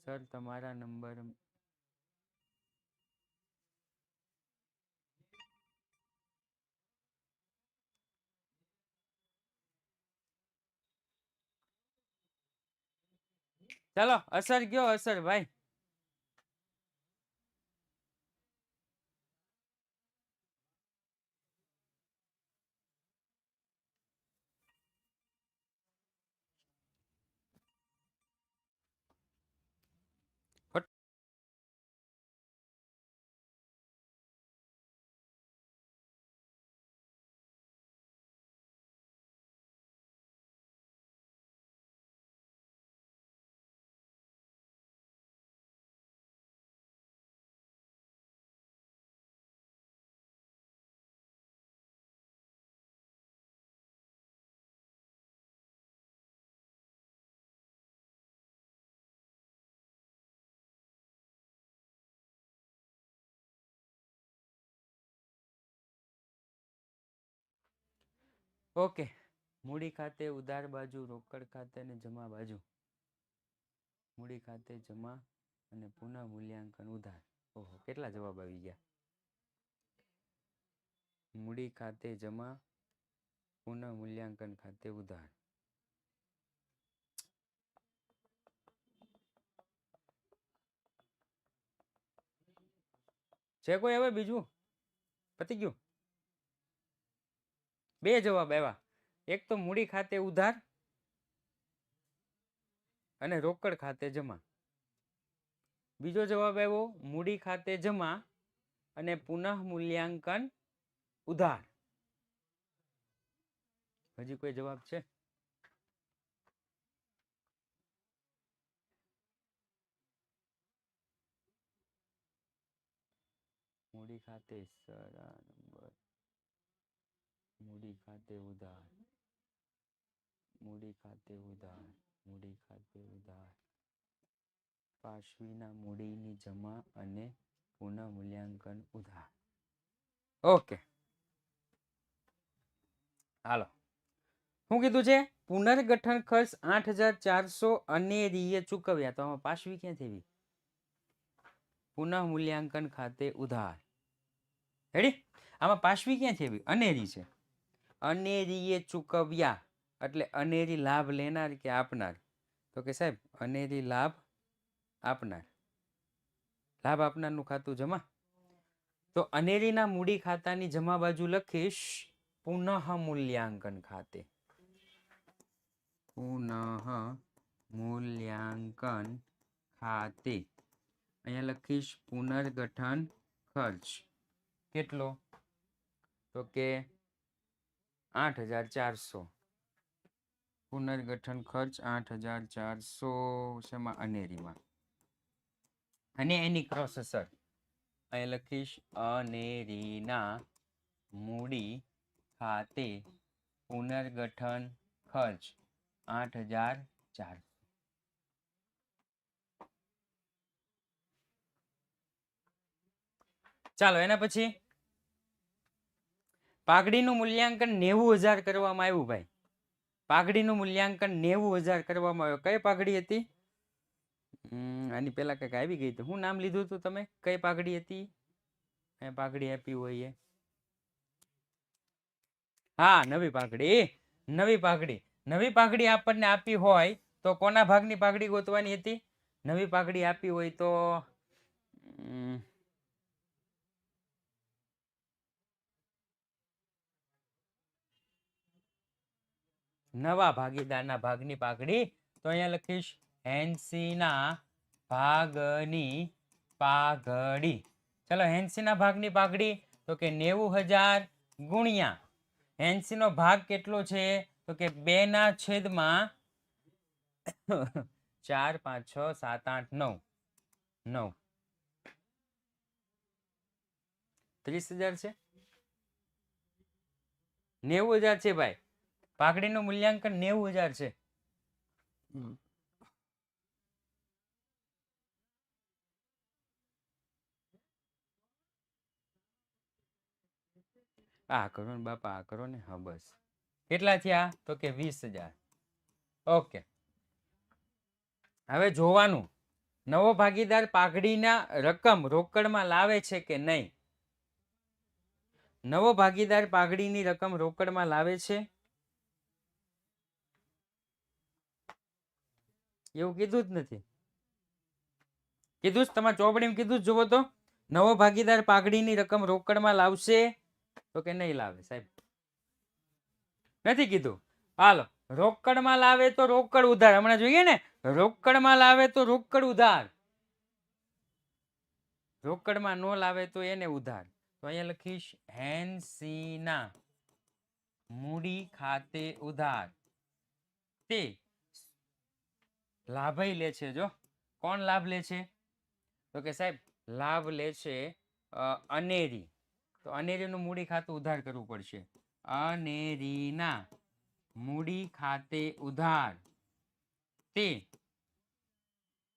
સર તમારા નંબર ચાલો અસર કયો અસર ભાઈ ઓકે મૂડી ખાતે ઉધાર બાજુ રોકડ ખાતે અને જમા બાજુ મૂડી ખાતે જમા અને પુનઃ મૂલ્યાંકન ઉધાર ઓહો કેટલા જવાબ આવી ગયા મૂડી ખાતે જમા પુનઃ મૂલ્યાંકન ખાતે ઉધાર છે કોઈ હવે બીજું પતી ગયું બે જવાબ આવ્યા એક તો મૂડી ખાતે ઉધાર અને રોકડ ખાતે જમા બીજો જવાબ આવ્યો મૂડી ખાતે જમા અને પુનઃ મૂલ્યાંકન ઉધાર હજી કોઈ જવાબ છે મૂડી ખાતે સરા નંબર મૂડી ખાતે ઉધાર મૂડી ખાતે ઉધાર મૂડી ખાતે ઉધાર પાશવીના મૂડીની જમા અને પુનઃ મૂલ્યાંકન ઉધાર ઓકે હાલો શું કીધું છે પુનર્ગઠન ખર્ચ 8400 અનેરીએ ચૂકવ્યા તો આમાં પાશવી ક્યાંથી આવી પુનઃ મૂલ્યાંકન ખાતે ઉધાર રેડી આમાં પાશવી ક્યાંથી આવી અનેરી છે અનેરીએ ચૂકવ્યા એટલે અનેરી લાભ લેનાર કે આપનાર તો કે સાહેબ અનેરી લાભ આપનારનું ખાતું જમા તો અનેરીના મૂડી ખાતાની જમા બાજુ લખીશ પુનઃ મૂલ્યાંકન ખાતે પુનઃ મૂલ્યાંકન ખાતે અહીંયા લખીશ પુનર્ગઠન ખર્ચ કેટલો તો કે 8400 પુનર્ગઠન ખર્ચ 8400 શેમાં અનેરીમાં અને એની ક્રોસ અસર અહીં લખીશ અનેરીના મૂડી ખાતે પુનર્ગઠન ખર્ચ 8400 ચાલો એના પછી પાઘડીનું મૂલ્યાંકન 90000 કરવામાં આવ્યું ભાઈ પાઘડીનું મૂલ્યાંકન 90000 કરવામાં આવ્યું કઈ પાઘડી હતી આની પહેલા કંઈક આવી ગઈ હતી હું નામ લીધું હતું તમે કઈ પાઘડી હતી પાઘડી આપી હોય હા નવી પાઘડી આપણને આપી હોય તો કોના ભાગની પાઘડી ગોતવાની હતી નવી પાઘડી આપી હોય તો નવા ભાગીદારના ભાગની પાઘડી તો અહીંયા લખીશ હેન્સીના ભાગની પાઘડી ચલો હેન્સીના ભાગની પાઘડી તો કે 90000 ગુણ્યા હેન્સીનો ભાગ કેટલો છે તો કે 2/4 5 6 7 8 9 9 30,000 છે 90,000 છે ભાઈ પાઘડીનું મૂલ્યાંકન 90,000 છે આ કરો ને બાપા આ કરો ને હા બસ કેટલા થયા તો કે 20,000 ઓકે હવે જોવાનું નવો ભાગીદાર પાઘડીના રકમ રોકડમાં લાવે છે કે નહીં? નવો ભાગીદાર પાઘડીની રકમ રોકડમાં લાવે છે એવું કીધું જ નથી. કીધું જ તમારે ચોપડીમાં કીધું જ જુઓ તો નવો ભાગીદાર પાઘડીની રકમ રોકડમાં લાવશે તો કે નહીં લાવે સાહેબ? નથી કીધું. હાલો, રોકડમાં લાવે તો રોકડ ઉધાર, હમણાં જોઈએ ને, રોકડમાં લાવે તો રોકડ ઉધાર, રોકડમાં નો લાવે તો એને ઉધાર. તો અહીંયા લખીશ હેન્સીના મૂડી ખાતે ઉધાર, તે લાભય લે છે. જો કોણ લાભ લે છે? તો કે સાહેબ લાભ લે છે અનેરી. તો અનેરીનું મૂડી ખાતું ઉધાર કરવું પડશે. અનેરીના મૂડી ખાતે ઉધાર, તે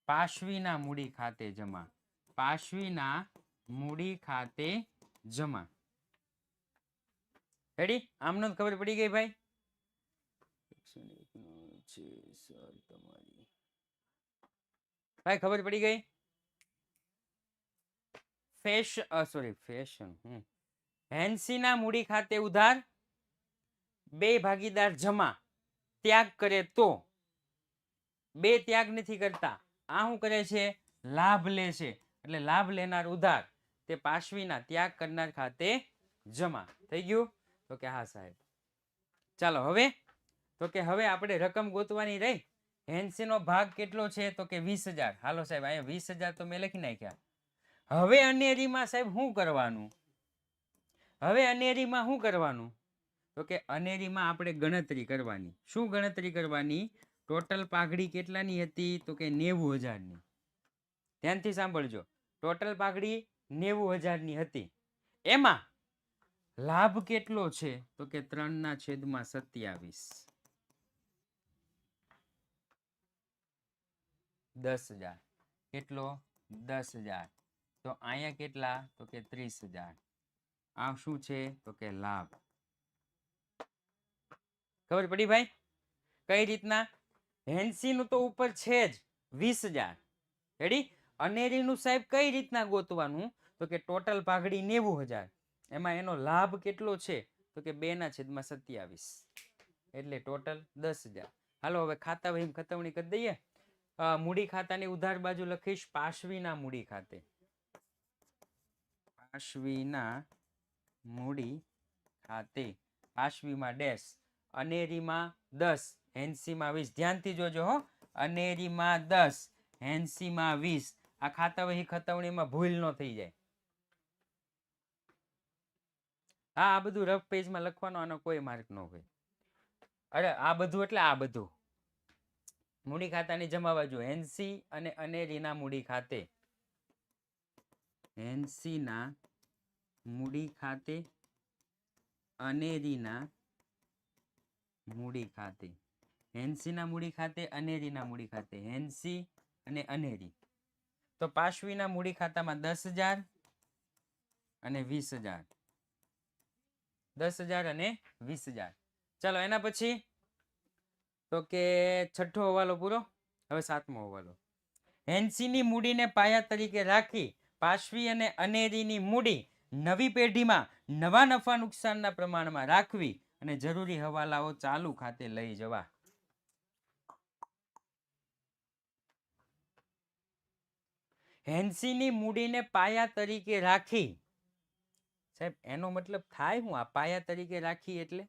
પાશવીના મૂડી ખાતે જમા, પાશવીના મૂડી ખાતે જમા. રેડી? આમનો ખબર પડી ગઈ ભાઈ? ભાઈ ખબર પડી ગઈ? ફેશન હેન્સીના મૂડી ખાતે ઉધાર, બે ભાગીદાર જમા, ત્યાગ કરે તો, બે ત્યાગ નથી કરતા, આ શું કરે છે? લાભ લે છે. એટલે લાભ લેનાર ઉધાર, તે પાશવીના ત્યાગ કરનાર ખાતે જમા. થઈ ગયું? તો કે હા સાહેબ. ચાલો હવે, તો કે હવે આપણે રકમ ગોતવાની રહી. હેન્સીનો ભાગ કેટલો છે? તો કે 20,000. હાલો સાહેબ, અહીંયા 20,000 તો મેં લખી નાખ્યા. હવે અનેરીમાં સાહેબ શું કરવાનું? હવે અનેરીમાં શું કરવાનું? તો કે અનેરીમાં આપણે ગણતરી કરવાની. શું ગણતરી કરવાની? ટોટલ પાઘડી કેટલાની હતી? તો કે 90,000ની. ધ્યાનથી સાંભળજો, ટોટલ પાઘડી 90,000ની હતી. એમાં લાભ કેટલો છે? તો કે 3/27. 10,000. કેટલો? 10,000. તો અહીંયા કેટલા? તો કે 30,000. આ શું છે? તો કે લાભ. ખબર પડી ભાઈ? કઈ રીતના? હેન્સીનું તો ઉપર છે જ 20,000. રેડી? અનેરીનું સાહેબ કઈ રીતના ગોતવાનું? તો કે ટોટલ પાઘડી 90,000, એમાં એનો લાભ કેટલો છે? તો કે 2/27, એટલે ટોટલ 10,000. હાલો હવે ખાતા વહીમ ખતવણી કરી દઈએ. મૂડી ખાતાની ઉધાર બાજુ લખીશ પાશવીના મૂડી ખાતે, પાશવીના મૂડી ખાતે, પાશવીમાં ડેશ, અનેરીમાં 10, હેન્સીમાં 20. ધ્યાનથી જોજો હો, અનેરીમાં 10, હેન્સીમાં 20. આ ખાતા વહી ખતવણીમાં ભૂલ ન થઈ જાય. હા, આ બધું રફ પેજમાં લખવાનો, આનો કોઈ માર્ક ન હોય. અરે આ બધું એટલે આ બધું મૂડી ખાતાની જમા બાજુ હેન્સી અને અનેરીના મૂડી ખાતે, હેન્સીના મૂડી ખાતે, અનેરીના મૂડી ખાતે, હેન્સીના મૂડી ખાતે, અનેરીના મૂડી ખાતે, હેન્સી અને અનેરી. તો પાશવીના મૂડી ખાતામાં 10,000 અને 20,000, 10,000 અને 20,000. ચાલો એના પછી તો કે છઠ્ઠો હવાલો પૂરો. હવે સાતમો હવાલો. હેન્સીની મૂડીને પાયા તરીકે રાખી પાશવી અને અનેરીની મૂડી નવી પેઢીમાં નવા નફા નુકસાનના પ્રમાણમાં રાખવી અને જરૂરી હવાલાઓ ચાલુ ખાતે લઈ જવા. હેન્સીની મૂડીને પાયા તરીકે રાખી, સાહેબ એનો મતલબ થાય હું? આ પાયા તરીકે રાખી એટલે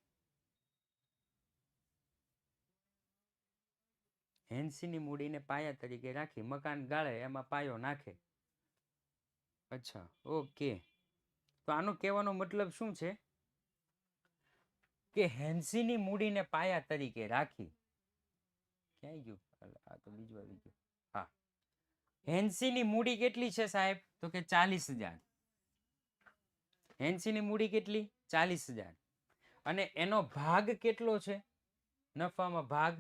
હેન્સીની મૂડીને પાયા તરીકે રાખી, મકાન ગાળે એમાં પાયો નાખે. અચ્છા, ઓકે. તો આનો કહેવાનો મતલબ શું છે? કે હેન્સીની મૂડીને પાયા તરીકે રાખી. ક્યાંય ગયું? આ તો બીજું આવી ગયું. હા, હેન્સીની મૂડી કેટલી છે સાહેબ? તો કે 40,000. હેન્સીની મૂડી કેટલી? 40,000. અને એનો ભાગ કેટલો છે નફામાં? ભાગ,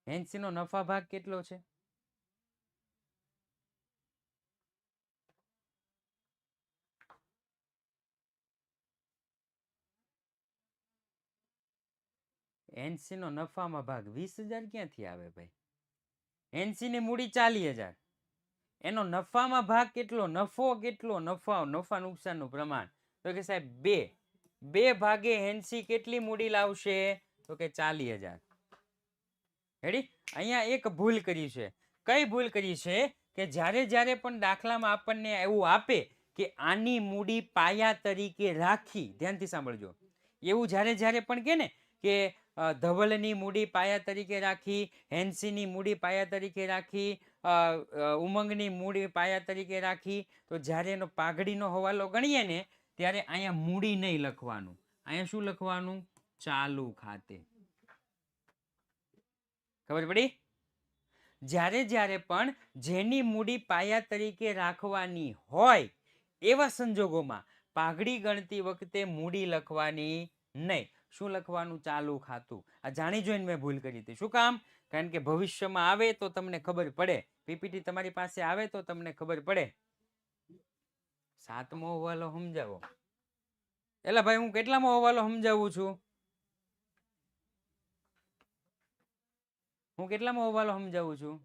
હેન્સીનો નફા ભાગ કેટલો છે? હેન્સીનો નફામાં ભાગ 20,000 ક્યાંથી આવે ભાઈ? હેન્સી ની મૂડી 40,000, એનો નફામાં ભાગ કેટલો, નફો કેટલો, નફા નુકસાનનું પ્રમાણ, તો કે સાહેબ 2 ભાગે હેન્સી કેટલી મૂડી લાવશે, તો કે 40,000. રેડી? અહીંયા એક ભૂલ કરી છે. કઈ ભૂલ કરી છે કે જ્યારે પણ દાખલામાં આપણને એવું આપે કે આની મૂડી પાયા તરીકે રાખી, ધ્યાનથી સાંભળજો, એવું જ્યારે પણ કે ને કે ધવલની મૂડી પાયા તરીકે રાખી, હેન્સીની મૂડી પાયા તરીકે રાખી, ઉમંગની મૂડી પાયા તરીકે રાખી, તો જ્યારે એનો પાઘડીનો હવાલો ગણીએ ને ત્યારે અહીંયા મૂડી નહીં લખવાનું, અહીંયા શું લખવાનું, ચાલુ ખાતે. ખબર પડી? જ્યારે પણ જેની મૂડી પાયા તરીકે રાખવાની હોય એવા સંજોગોમાં પાઘડી ગણતી વખતે મૂડી લખવાની નહીં. શું લખવાનું, ચાલુ ખાતું. આ જાણી જોઈને મેં ભૂલ કરી હતી. શું કામ? કારણ કે ભવિષ્યમાં આવે તો તમને ખબર પડે, પીપીટી તમારી પાસે આવે તો તમને ખબર પડે. 7મો હવાલો સમજાવો. એલા ભાઈ, હું કેટલામો હવાલો સમજાવું છું? હું કેટલામો હવાલો સમજાવું છું?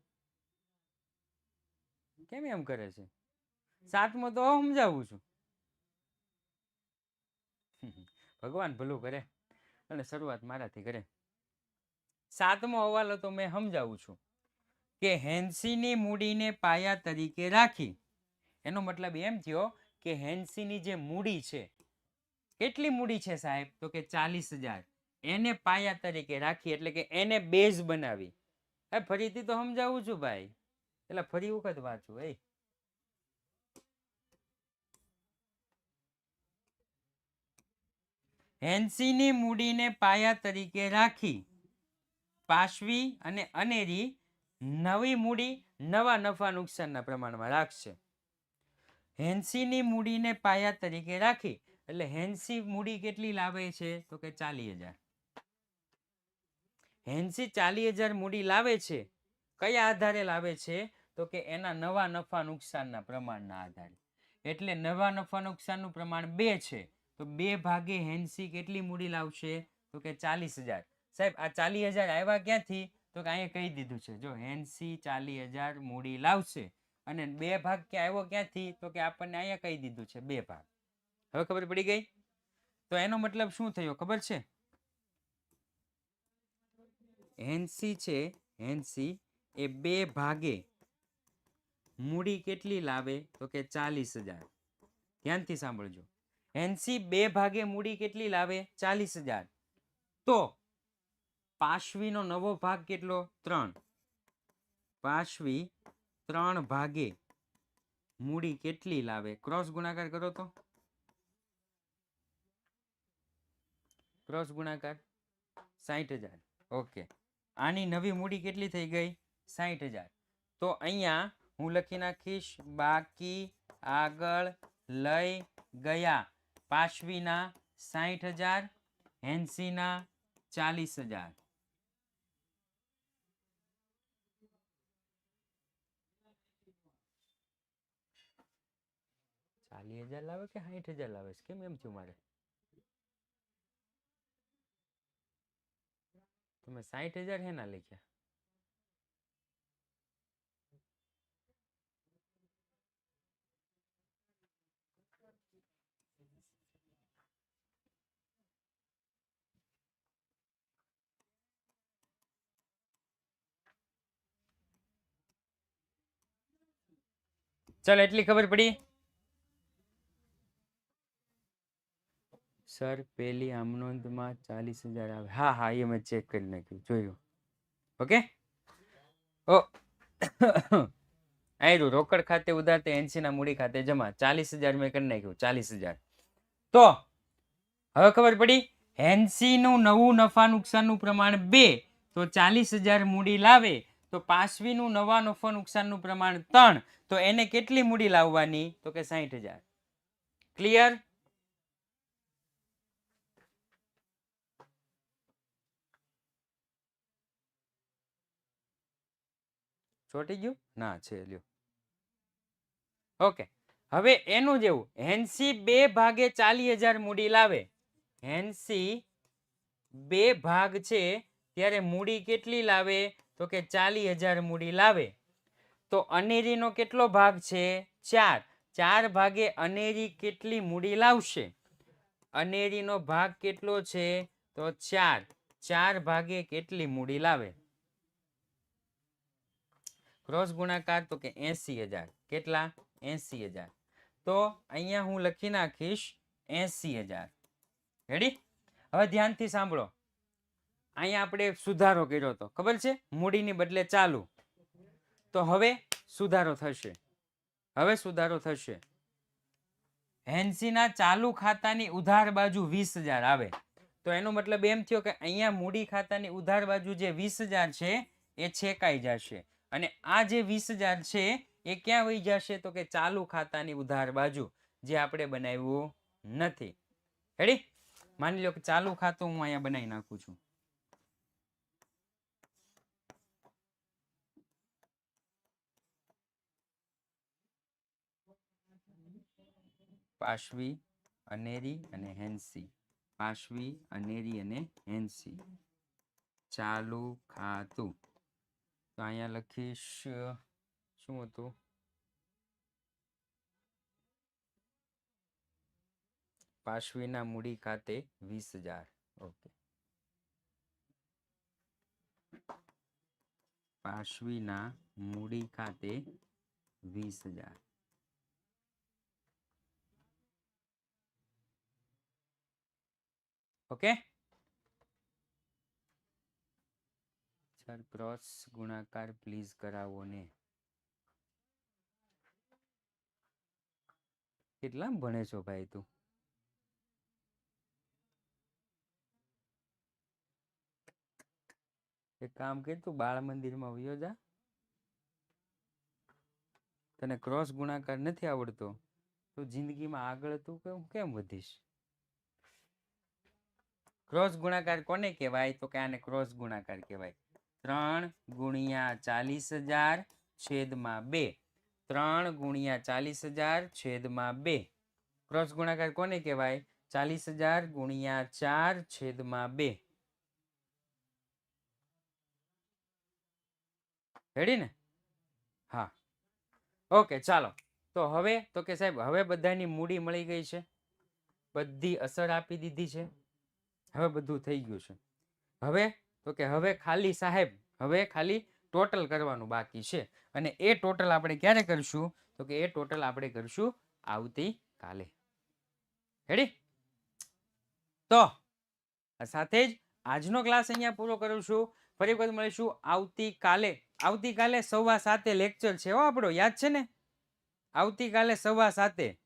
કેમ એમ કરે છે? 7મો તો સમજાવું છું. ભગવાન ભલું કરે અને શરૂઆત મારાથી કરે. 7મો હવાલો તો મેં સમજાવું છું કે હેન્સીની મૂડીને પાયા તરીકે રાખી, એનો મતલબ એમ થયો કે હેન્સીની જે મૂડી છે, કેટલી મૂડી છે સાહેબ, તો કે 40,000, એને પાયા તરીકે રાખી, એટલે કે એને બેઝ બનાવી. ફરીથી તો સમજાવું છું ભાઈ, એટલે ફરી વખત વાંચું. હેન્સીની મૂડીને પાયા તરીકે રાખી પાશવી અને અનેરી નવી મૂડી નવા નફા નુકસાનના પ્રમાણમાં રાખશે. હેન્સીની મૂડીને પાયા તરીકે રાખી એટલે હેન્સી મૂડી કેટલી લાવે છે, તો કે 40,000. હેન્સી 40,000 મૂડી લાવે છે. કયા આધારે લાવે છે, તો કે એના નવા નફા નુકસાનના પ્રમાણના આધારે. એટલે નવા નફા નુકસાનનું પ્રમાણ 2 છે, તો 2 ભાગે હેન્સી કેટલી મૂડી લાવશે, તો કે 40,000. સાહેબ આ 40,000 આવ્યા ક્યાંથી, તો કે અહીંયા કહી દીધું છે, જો હેન્સી 40,000 મૂડી લાવશે અને 2 ભાગ આવ્યો ક્યાંથી, તો કે આપણને અહીંયા કહી દીધું છે 2 ભાગ. હવે ખબર પડી ગઈ? તો એનો મતલબ શું થયો ખબર છે? હેન્સી છે, હેન્સી એ 2 ભાગે મૂડી કેટલી લાવે, તો કે 40,000. ધ્યાનથી સાંભળજો, હેન્સી 2 ભાગે મૂડી કેટલી લાવે, 40,000. તો પાશવીનો નવો ભાગ કેટલો, 3. પાશવી 3 ભાગે મૂડી કેટલી લાવે, ક્રોસ ગુણાકાર કરો તો, ક્રોસ ગુણાકાર 60,000. ઓકે, આની નવી મૂડી કેટલી થઈ ગઈ, 60,000. તો અહીંયા હું લખી નાખીશ, બાકી આગળ લઈ ગયા પાશવીના 60,000, હેન્સીના 40,000. લાવે કે 60,000 લાવે? કેમ એમ થયું મારે? તમે 60,000 હેના લખ્યા? ચાલ એટલી ખબર પડી. સર પેલી આમનોંધમાં 40,000 આવે. હા એ મેં ચેક કરી નાખ્યું, જોયું. ઓકે, આયરું રોકડ ખાતે ઉધાર તે 80 ના મૂડી ખાતે જમા, 40,000 મેં કરી નાખ્યું, 40,000. તો હવે ખબર પડી, હેન્સી નું નવું નફા નુકસાનનું પ્રમાણ 2, તો 40,000 મૂડી લાવે, તો પાશવીનું નવા નફા નુકસાનનું પ્રમાણ 3, તો એને કેટલી મૂડી લાવવાની, તો કે 60,000. ક્લિયર? ચોટી ગયું ના છે, લ્યો. ઓકે, હવે એનું જેવું હેન્સી 2 ભાગે 40,000 મૂડી લાવે, હેન્સી 2 ભાગ છે ત્યારે મૂડી કેટલી લાવે, તો કે 40,000 મૂડી લાવે તો અનેરીનો કેટલો ભાગ છે 4 4 ભાગે અનેરી કેટલી મૂડી લાવશે અનેરીનો ભાગ કેટલો છે તો 4 4 ભાગે કેટલી મૂડી લાવે ક્રોસ ગુણાકાર તો કે 80,000 કેટલા 80,000 તો અહીંયા હું લખી નાખીશ 80,000 રેડી હવે ધ્યાનથી સાંભળો અહીંયા આપણે સુધારો કર્યો હતો ખબર છે મૂડીની બદલે ચાલુ તો હવે સુધારો થશે હેન્સીના ચાલુ ખાતાની ઉધાર બાજુ 20,000 આવે તો એનો મતલબ એમ થયો કે અહીંયા મૂડી ખાતાની ઉધાર બાજુ જે 20,000 છે એ છેકાઈ જશે અને આ જે 20,000 છે એ ક્યાં વહી જશે તો કે ચાલુ ખાતાની ઉધાર બાજુ જે આપણે બનાવ્યું નથી રેડી માની લો કે ચાલુ ખાતું હું અહીંયા બનાવી નાખું છું પાશવી અનેરી અને હેન્સી પાશવી અનેરી અને હેન્સી ચાલુ ખાતું તો અહીંયા લખીશ શું હતું પાશવીના મૂડી ખાતે 20,000 ઓકે પાશવીના મૂડી ખાતે 20,000 ઓકે સર ક્રોસ ગુણાકાર પ્લીઝ કરાવો ને કેટલા ભણે છો ભાઈ તું એક કામ કર તું બાળ મંદિરમાં વયો જા તને ક્રોસ ગુણાકાર નથી આવડતો તો જિંદગીમાં આગળ તું કેમ વધીશ ક્રોસ ગુણાકાર કોને કહેવાય તો કે આને ક્રોસ ગુણાકાર કહેવાય 3 ગુણ્યા 40,000 છેદમાં 2 3 ગુણ્યા 40,000 છેદમાં 2 ક્રોસ ગુણાકાર કોને કહેવાય 40,000 ગુણ્યા 4 છેદમાં 2 રેડી ને હા ઓકે ચાલો તો હવે તો કે સાહેબ હવે બધાની મૂડી મળી ગઈ છે બધી અસર આપી દીધી છે હવે બધું થઈ ગયું છે હવે તો કે હવે ખાલી સાહેબ હવે ખાલી ટોટલ કરવાનું બાકી છે અને એ ટોટલ આપણે ક્યારે કરશું તો કે એ ટોટલ આપણે કરશું આવતીકાલે રેડી તો સાથે જ આજનો ક્લાસ અહીંયા પૂરો કરું છું ફરી વખત મળીશું આવતીકાલે 7:15 લેક્ચર છે હો આપણો યાદ છે ને આવતીકાલે 7:15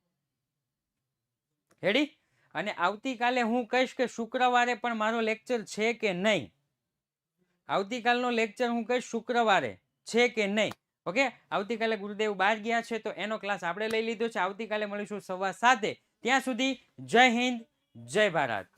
રેડી અને આવતીકાલે હું કહીશ કે શુક્રવારે પણ મારો લેક્ચર છે કે નહીં આવતીકાલનો લેક્ચર હું કહીશ શુક્રવારે છે કે નહીં ઓકે આવતીકાલે ગુરુદેવ બહાર ગયા છે તો એનો ક્લાસ આપણે લઈ લીધો છે આવતીકાલે મળીશું 7:15 ત્યાં સુધી જય હિન્દ જય ભારત